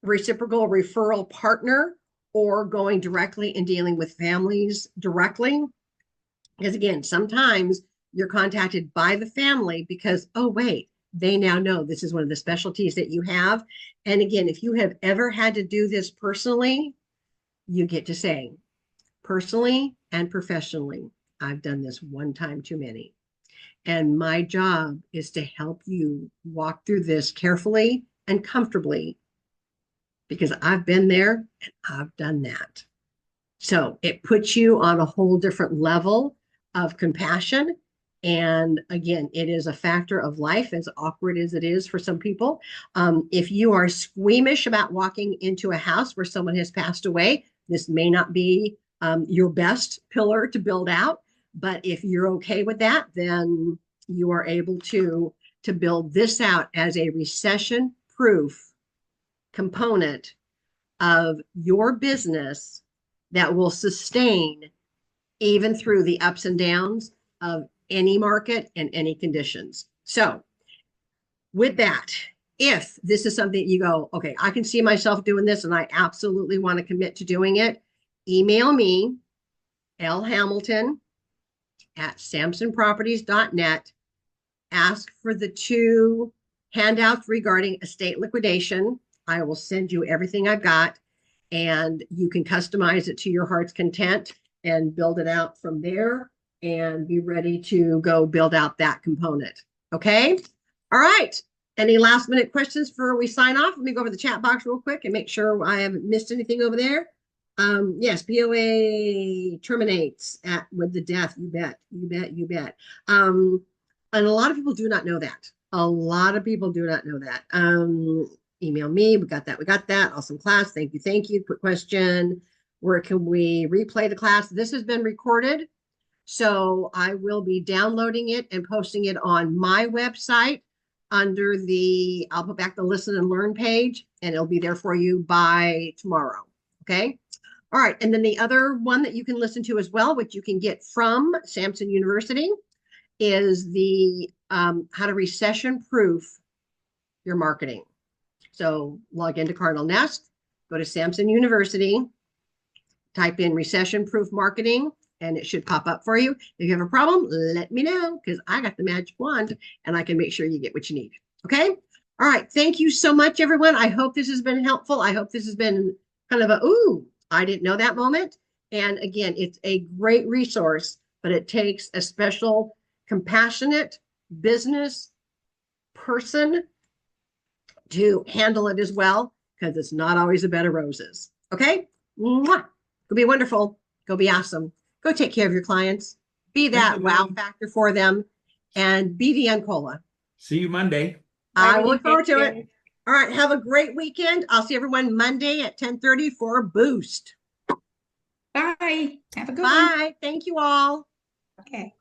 reciprocal referral partner, or going directly and dealing with families directly. Because again, sometimes you're contacted by the family because, oh, wait, they now know this is one of the specialties that you have. And again, if you have ever had to do this personally, you get to say, personally and professionally, I've done this one time too many. And my job is to help you walk through this carefully and comfortably, because I've been there and I've done that. So it puts you on a whole different level of compassion. And again, it is a factor of life, as awkward as it is for some people. If you are squeamish about walking into a house where someone has passed away, this may not be your best pillar to build out. But if you're okay with that, then you are able to build this out as a recession-proof component of your business that will sustain even through the ups and downs of any market and any conditions. So with that, if this is something you go, okay, I can see myself doing this and I absolutely want to commit to doing it, email me, lhamilton@samsonproperties.net. Ask for the 2 handouts regarding estate liquidation. I will send you everything I've got, and you can customize it to your heart's content and build it out from there and be ready to go build out that component. Okay. All right. Any last minute questions before we sign off? Let me go over the chat box real quick and make sure I haven't missed anything over there. Yes, BOA terminates with the death. You bet. And a lot of people do not know that. A lot of people do not know that. Email me. We got that. We got that. Awesome class. Thank you. Thank you. Quick question. Where can we replay the class? This has been recorded. So I will be downloading it and posting it on my website under I'll put back the listen and learn page, and it'll be there for you by tomorrow. Okay. All right. And then the other one that you can listen to as well, which you can get from Samson University, is the how to recession proof your marketing. So log into Cardinal Nest, go to Samson University, type in recession proof marketing, and it should pop up for you. If you have a problem, let me know, because I got the magic wand and I can make sure you get what you need. Okay. All right. Thank you so much, everyone. I hope this has been helpful. I hope this has been kind of ooh, I didn't know that moment. And again, it's a great resource, but it takes a special, compassionate business person to handle it as well, because it's not always a bed of roses. Okay. Mwah. Go be wonderful. Go be awesome. Go take care of your clients. Be Thank that you, wow Lynn. factor for them, and be the Uncola. See you Monday. I Bye. will look forward Take to it. care. All right. Have a great weekend. I'll see everyone Monday at 10:30 for Boost. Bye. Have a good one. Bye. Thank you all. Okay.